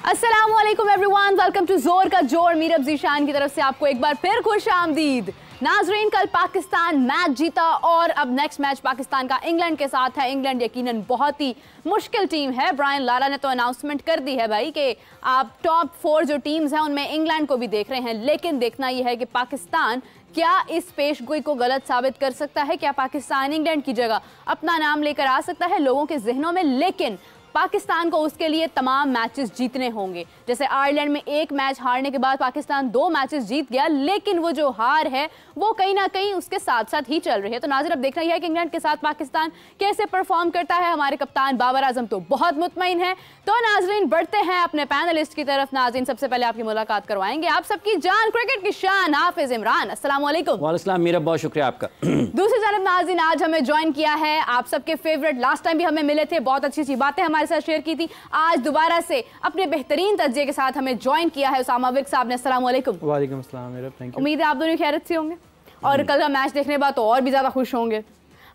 अस्सलामुअलैकुम everyone, welcome to जोर का जोर। मीरब जीशान की तरफ से आपको एक बार फिर खुश आमदीद। नाजरीन, कल पाकिस्तान मैच जीता और अब नेक्स्ट मैच पाकिस्तान का इंग्लैंड के साथ है। इंग्लैंड यकीनन बहुत ही मुश्किल टीम है। ब्रायन लारा ने तो अनाउंसमेंट कर दी है भाई कि आप टॉप 4 जो टीम्स हैं उनमें इंग्लैंड को भी देख रहे हैं, लेकिन देखना यह है कि पाकिस्तान क्या इस पेशगोई को गलत साबित कर सकता है। क्या पाकिस्तान इंग्लैंड की जगह अपना नाम लेकर आ सकता है लोगों के जहनों में। लेकिन पाकिस्तान को उसके लिए तमाम मैचेस जीतने होंगे। जैसे आयरलैंड में एक मैच हारने के बाद पाकिस्तान 2 मैचेस जीत गया, लेकिन वो जो हार है वो कहीं ना कहीं उसके साथ साथ ही चल रही है। तो नाज़रीन, अब देखना यह है कि इंग्लैंड के साथ पाकिस्तान कैसे परफॉर्म करता है। हमारे कप्तान बाबर आजम तो बहुत मुतमईन है। तो नाजरीन, बढ़ते हैं अपने पैनलिस्ट की तरफ। नाजरीन, सबसे पहले आपकी मुलाकात करवाएंगे आप सबकी जान, क्रिकेट की शान हाफिज इमरान। अस्सलाम वालेकुम। वालेकुम मीरा, बहुत शुक्रिया आपका। दूसरी जानब नाज़रीन, आज हमें ज्वाइन किया है आप सबके फेवरेट, लास्ट टाइम भी हमें मिले थे, बहुत अच्छी अच्छी बातें हमारे साथ शेयर की थी। आज दोबारा से अपने बेहतरीन तज्ज़िये के साथ हमें ज्वाइन किया है उसामा विक साहब ने। अस्सलाम वालेकुम। वालेकुम अस्सलाम मीरा, थैंक यू। उम्मीद है आप दोनों खैरियत से होंगे और कल का मैच देखने के बाद तो और भी ज़्यादा खुश होंगे।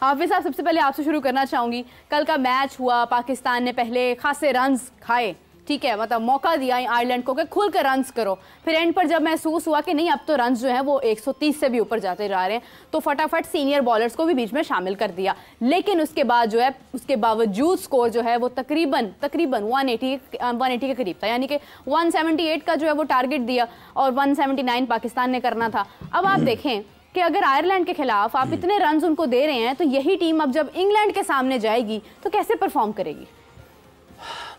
हाफिज साहब, सबसे पहले आपसे शुरू करना चाहूँगी। कल का मैच हुआ, पाकिस्तान ने पहले खासे रन्स खाए, ठीक है, मतलब मौका दिया आयरलैंड को कि खुल कर रन्स करो। फिर एंड पर जब महसूस हुआ कि नहीं, अब तो रन्स जो है वो 130 से भी ऊपर जाते जा रहे हैं, तो फटाफट सीनियर बॉलर्स को भी बीच में शामिल कर दिया। लेकिन उसके बाद जो है, उसके बावजूद स्कोर जो है वो तकरीबन 180 के करीब था, यानी कि 178 का जो है वो टारगेट दिया और 179 पाकिस्तान ने करना था। अब आप देखें कि अगर आयरलैंड के खिलाफ आप इतने रन्स उनको दे रहे हैं, तो यही टीम अब जब इंग्लैंड के सामने जाएगी तो कैसे परफॉर्म करेगी?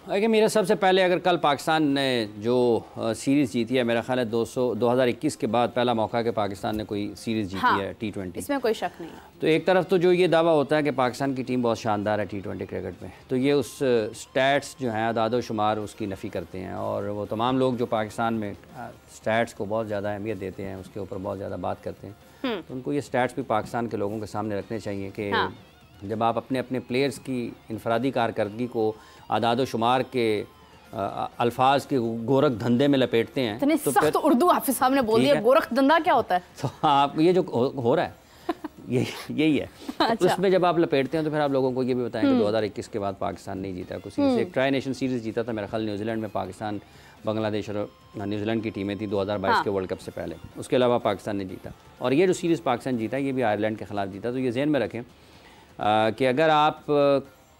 देखिए, मेरा सबसे पहले अगर कल पाकिस्तान ने जो सीरीज़ जीती है, मेरा ख्याल है 2021 के बाद पहला मौका कि पाकिस्तान ने कोई सीरीज़ जीती है T20, इसमें कोई शक नहीं है। तो एक तरफ तो जो ये दावा होता है कि पाकिस्तान की टीम बहुत शानदार है T20 क्रिकेट में, तो ये उस स्टैट्स जो हैं, अदाद शुमार, उसकी नफ़ी करते हैं। और वो तमाम लोग जो पाकिस्तान में स्टैट्स को बहुत ज़्यादा अहमियत देते हैं, उसके ऊपर बहुत ज़्यादा बात करते हैं, तो उनको ये स्टैट्स भी पाकिस्तान के लोगों के सामने रखने चाहिए कि जब आप अपने अपने प्लेयर्स की इनफरादी कारकर्दगी को आदाद शुमार के अल्फाज के गोरख धंधे में लपेटते हैं, तो सख्त उर्दू हाफिज साहब ने बोल दिया। गोरख धंधा क्या होता है? तो आप ये जो हो रहा है यही है। अच्छा। तो उसमें जब आप लपेटते हैं तो फिर आप लोगों को ये भी बताएं कि 2021 के बाद पाकिस्तान नहीं जीता कुछ सीरीज़। एक ट्राई नेशन सीरीज़ जीता था मेरा ख्याल न्यूजीलैंड में, पाकिस्तान, बांग्लादेश और न्यूजीलैंड की टीमें थी 2022 के वर्ल्ड कप से पहले। उसके अलावा पाकिस्तान ने जीता, और ये जो सीरीज़ पाकिस्तान जीता ये भी आयरलैंड के ख़िलाफ़ जीता। तो ये ज़हन में रखें कि अगर आप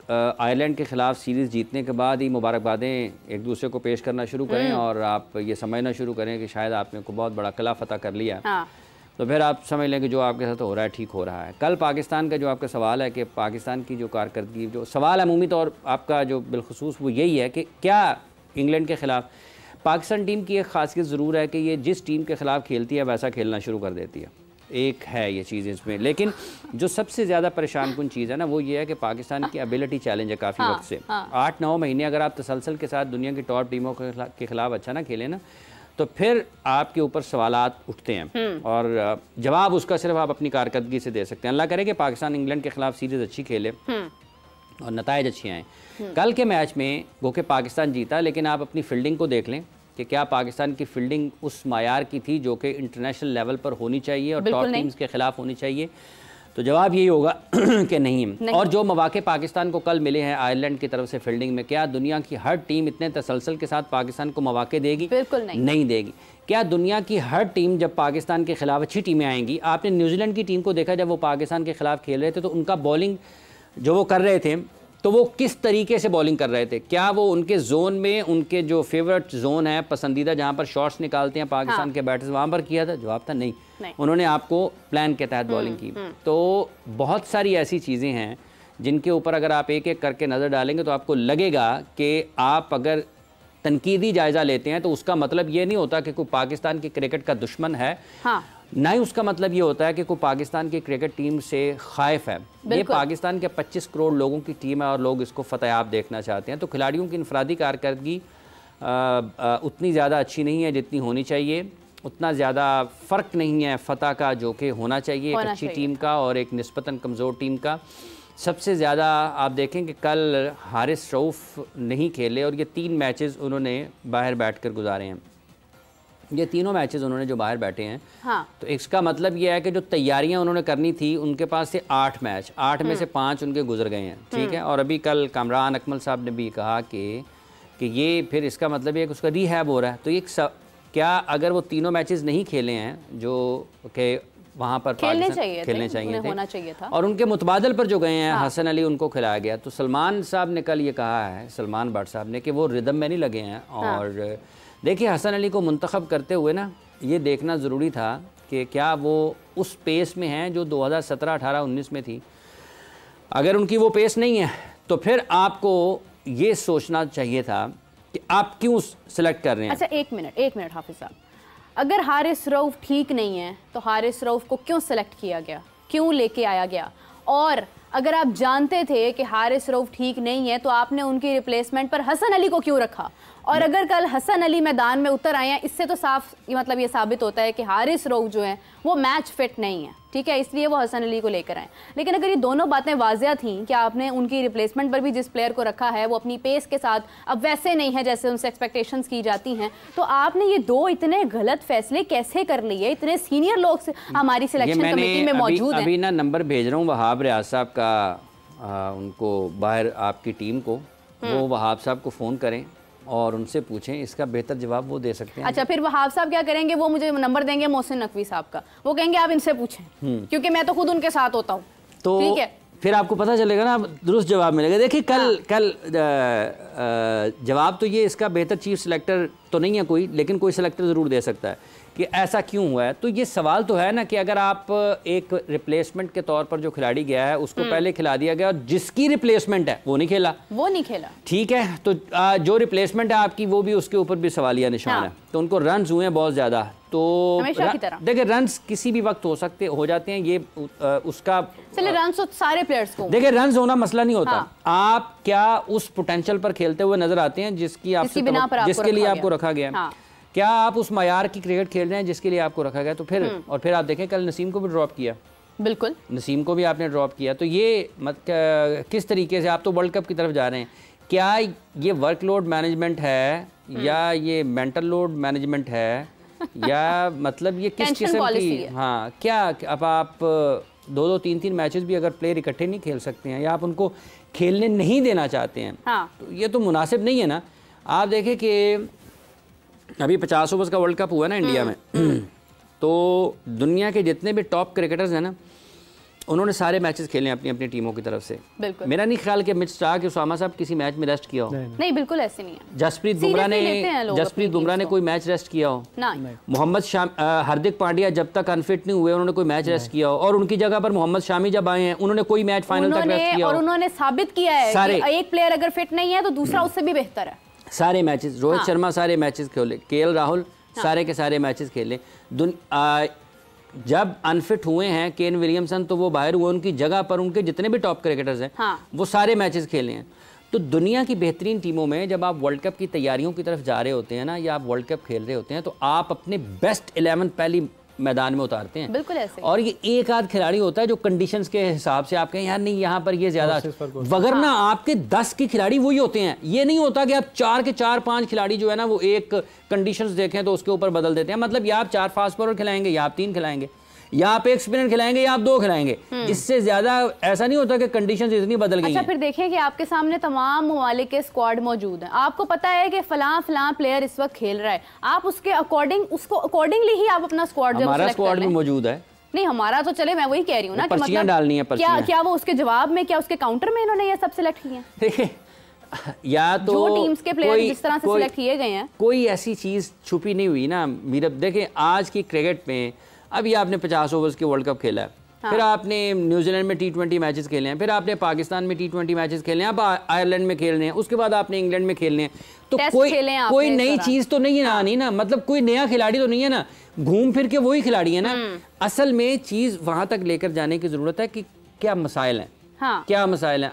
आयरलैंड के ख़िलाफ़ सीरीज़ जीतने के बाद ही मुबारकबादें एक दूसरे को पेश करना शुरू करें और आप ये समझना शुरू करें कि शायद आपने को बहुत बड़ा किला फतह कर लिया, तो फिर आप समझ लें कि जो आपके साथ हो रहा है ठीक हो रहा है। कल पाकिस्तान का जो आपका सवाल है कि पाकिस्तान की जो कारकर्दगी, जो सवाल है अमूमी तौर आपका जो बिलखुसूस वो यही है कि क्या इंग्लैंड के ख़िलाफ़ पाकिस्तान टीम की एक ख़ासियत ज़रूर है कि ये जिस टीम के ख़िलाफ़ खेलती है वैसा खेलना शुरू कर देती है। एक है ये चीज़ इसमें, लेकिन जो सबसे ज़्यादा परेशान कुन चीज़ है ना, वो ये है कि पाकिस्तान की एबिलिटी चैलेंज है काफ़ी वक्त से। 8-9 महीने अगर आप तसलसल के साथ दुनिया की टॉप टीमों के खिलाफ अच्छा ना खेलें ना, तो फिर आपके ऊपर सवालात उठते हैं और जवाब उसका सिर्फ आप अपनी कारकर्दगी से दे सकते हैं। अल्लाह करे कि पाकिस्तान इंग्लैंड के खिलाफ सीरीज़ अच्छी खेले और नताइज अच्छे आएँ। कल के मैच में वो कि पाकिस्तान जीता, लेकिन आप अपनी फील्डिंग को देख लें कि क्या पाकिस्तान की फील्डिंग उस मायार की थी जो कि इंटरनेशनल लेवल पर होनी चाहिए और टॉप टीम्स के खिलाफ होनी चाहिए? तो जवाब यही होगा कि नहीं। और जो मौके पाकिस्तान को कल मिले हैं आयरलैंड की तरफ से फील्डिंग में, क्या दुनिया की हर टीम इतने तसलसल के साथ पाकिस्तान को मौके देगी? बिल्कुल नहीं देगी। क्या दुनिया की हर टीम जब पाकिस्तान के खिलाफ अच्छी टीमें आएंगी? आपने न्यूजीलैंड की टीम को देखा, जब वो पाकिस्तान के खिलाफ खेल रहे थे तो उनका बॉलिंग जो वो कर रहे थे, तो वो किस तरीके से बॉलिंग कर रहे थे? क्या वो उनके जोन में, उनके जो फेवरेट जोन है पसंदीदा, जहाँ पर शॉट्स निकालते हैं पाकिस्तान के बैटर्स, वहाँ पर किया था? जवाब था नहीं। उन्होंने आपको प्लान के तहत बॉलिंग की। तो बहुत सारी ऐसी चीज़ें हैं जिनके ऊपर अगर आप एक एक करके नज़र डालेंगे तो आपको लगेगा कि आप अगर तनकीदी जायज़ा लेते हैं तो उसका मतलब ये नहीं होता कि कोई पाकिस्तान की क्रिकेट का दुश्मन है, ना ही उसका मतलब ये होता है कि कोई पाकिस्तान की क्रिकेट टीम से खाइफ है। ये पाकिस्तान के 25 करोड़ लोगों की टीम है और लोग इसको फतेहाब देखना चाहते हैं। तो खिलाड़ियों की इनफरादी कारकर्दगी उतनी ज़्यादा अच्छी नहीं है जितनी होनी चाहिए, उतना ज़्यादा फ़र्क नहीं है फतह का जो कि होना चाहिए एक अच्छी टीम का और एक निस्बतन कमज़ोर टीम का। सबसे ज़्यादा आप देखें कि कल हारिस रऊफ़ नहीं खेले और ये 3 मैचेस उन्होंने बाहर बैठ कर गुजारे हैं। ये तीनों मैचेस उन्होंने जो बाहर बैठे हैं, तो इसका मतलब ये है कि जो तैयारियां उन्होंने करनी थी उनके पास से 8 मैच, 8 में से 5 उनके गुजर गए हैं, ठीक है। और अभी कल कामरान अकमल साहब ने भी कहा कि कि ये फिर इसका मतलब है कि उसका रीहैब हो रहा है। तो ये क्या अगर वो तीनों मैचेस नहीं खेले हैं जो कि वहाँ पर खेलने चाहिए थे होना चाहिए था, और उनके मुतबादल पर जो गए हैं हसन अली, उनको खिलाया गया। तो सलमान साहब ने कल ये कहा है, सलमान भट्ट साहब ने, कि वो रिदम में नहीं लगे हैं। और देखिए हसन अली को मुंतखब करते हुए ना ये देखना ज़रूरी था कि क्या वो उस पेस में हैं जो 2017, 18, 19 में थी। अगर उनकी वो पेस नहीं है तो फिर आपको ये सोचना चाहिए था कि आप क्यों सेलेक्ट कर रहे हैं। अच्छा एक मिनट हाफिज साहब, अगर हारिस रऊफ ठीक नहीं है तो हारिस रऊफ को क्यों सेलेक्ट किया गया, क्यों लेके आया गया? और अगर आप जानते थे कि हारिस रऊफ ठीक नहीं है तो आपने उनकी रिप्लेसमेंट पर हसन अली को क्यों रखा? और अगर कल हसन अली मैदान में उतर आए हैं, इससे तो साफ मतलब ये साबित होता है कि हारिस रऊफ जो है वो मैच फिट नहीं है, ठीक है, इसलिए वो हसन अली को लेकर आए। लेकिन अगर ये दोनों बातें वाजिया थी कि आपने उनकी रिप्लेसमेंट पर भी जिस प्लेयर को रखा है वो अपनी पेस के साथ अब वैसे नहीं है जैसे उनसे एक्सपेक्टेशंस की जाती हैं, तो आपने ये दो इतने गलत फैसले कैसे कर लिए? इतने सीनियर लोग हमारी सिलेक्शन कमेटी में मौजूद हैं। अभी ना नंबर भेज रहा हूँ वहाब रियाज साहब का, उनको बाहर आपकी टीम को, वो वहाब साहब को फ़ोन करें और उनसे पूछें, इसका बेहतर जवाब वो दे सकते हैं। अच्छा, फिर वहाब साहब क्या करेंगे? वो मुझे नंबर देंगे मोहसिन नकवी साहब का, वो कहेंगे आप इनसे पूछें, क्योंकि मैं तो खुद उनके साथ होता हूँ। तो ठीक है, फिर आपको पता चलेगा ना, दुरुस्त जवाब मिलेगा। देखिए कल जवाब तो ये इसका बेहतर चीफ सिलेक्टर तो नहीं है कोई, लेकिन कोई सिलेक्टर ज़रूर दे सकता है कि ऐसा क्यों हुआ है। तो ये सवाल तो है ना कि अगर आप एक रिप्लेसमेंट के तौर पर जो खिलाड़ी गया है उसको पहले खिला दिया गया और जिसकी रिप्लेसमेंट है वो नहीं खेला, ठीक है, तो जो रिप्लेसमेंट है आपकी वो भी, उसके ऊपर भी सवालिया निशान है। तो उनको रन्स हुए हैं बहुत ज़्यादा, तो देखिए रन्स किसी भी वक्त हो जाते हैं, ये उसका रन्स तो सारे प्लेयर्स को, देखिए रन्स होना मसला नहीं होता। आप क्या उस पोटेंशियल पर खेलते हुए नजर आते हैं जिसके लिए आपको रखा गया? क्या आप उस मयार की क्रिकेट खेल रहे हैं जिसके लिए आपको रखा गया? तो फिर और फिर आप देखें कल नसीम को भी ड्रॉप किया, बिल्कुल नसीम को भी आपने ड्रॉप किया। तो ये किस तरीके से आप तो वर्ल्ड कप की तरफ जा रहे हैं, क्या ये वर्कलोड मैनेजमेंट है या ये मेंटल लोड मैनेजमेंट है या मतलब ये किस किस्म की, हाँ क्या अब आप 2-2, 3-3 मैचेस भी अगर प्लेयर इकट्ठे नहीं खेल सकते हैं या आप उनको खेलने नहीं देना चाहते हैं, तो ये तो मुनासिब नहीं है ना। आप देखें कि अभी 50 ओवर्स का वर्ल्ड कप हुआ ना इंडिया में, तो दुनिया के जितने भी टॉप क्रिकेटर्स हैं ना, उन्होंने सारे मैचेस खेले अपनी अपनी टीमों की तरफ से। मेरा नहीं ख्याल कि मिच स्टार्क कि उसामा साहब किसी मैच में रेस्ट किया हो। नहीं, बिल्कुल ऐसे नहीं है। जसप्रीत बुमराह ने कोई मैच रेस्ट किया हो? मोहम्मद हार्दिक पांड्या जब तक अनफिट नहीं हुए उन्होंने कोई मैच रेस्ट किया हो? और उनकी जगह पर मोहम्मद शामी जब आए हैं उन्होंने कोई मैच फाइनल तक रेस्ट किया हो? और उन्होंने साबित किया है कि एक प्लेयर अगर फिट नहीं है तो दूसरा उससे भी बेहतर है। सारे मैचेस रोहित शर्मा सारे मैचेस खेले, केएल राहुल सारे के सारे मैचेस खेले। जब अनफिट हुए हैं केन विलियमसन तो वो बाहर हुए, उनकी जगह पर उनके जितने भी टॉप क्रिकेटर्स हैं वो सारे मैचेस खेले हैं। तो दुनिया की बेहतरीन टीमों में जब आप वर्ल्ड कप की तैयारियों की तरफ जा रहे होते हैं ना, या आप वर्ल्ड कप खेल रहे होते हैं, तो आप अपने बेस्ट 11 पहली मैदान में उतारते हैं। बिल्कुल ऐसे। और ये एक आध खिलाड़ी होता है जो कंडीशंस के हिसाब से आप कहें यार नहीं यहाँ पर ये ज्यादा, वगरना आपके 10 के खिलाड़ी वही होते हैं। ये नहीं होता कि आप 4 के 4-5 खिलाड़ी जो है ना वो एक कंडीशंस देखें तो उसके ऊपर बदल देते हैं। मतलब या आप 4 फास्ट बॉलर खिलाएंगे या आप 3 खिलाएंगे, या आप एक स्पिनर खिलाएंगे या आप 2 खिलाएंगे, इससे ज्यादा ऐसा नहीं होता कि कंडीशंस इतनी बदल गई हैं। अच्छा, फिर देखिए कि आपके सामने तमाम ममालिक के स्क्वाड मौजूद हैं, आपको पता है कि फलां प्लेयर इस वक्त खेल रहा है, आप उसके अकॉर्डिंगली ही आप अपना स्क्वाड जो हमारा स्क्वाड भी मौजूद है। नहीं हमारा तो चले, मैं वही कह रही हूँ ना, पर्चियां डालनी है, क्या वो उसके जवाब में, क्या उसके काउंटर में इन्होंने ये सब सिलेक्ट किए हैं? देखिए या तो जो टीम्स के प्लेयर जिस तरह से सिलेक्ट किए गए हैं, कोई ऐसी चीज छुपी नहीं हुई ना मीरब। देखिए आज की क्रिकेट में अभी आपने 50 ओवर्स के वर्ल्ड कप खेला है, फिर आपने न्यूजीलैंड में T20 मैचेस खेले हैं, फिर आपने पाकिस्तान में T20 मैचेस खेले हैं, आप आयरलैंड में खेलने हैं, उसके बाद आपने इंग्लैंड में खेलने हैं। तो कोई नई चीज तो नहीं है ना, नहीं ना, मतलब कोई नया खिलाड़ी तो नहीं है ना, घूम फिर के वही खिलाड़ी है ना। असल में चीज वहां तक लेकर जाने की जरूरत है कि क्या मसाइल हैं, क्या मसाइल हैं।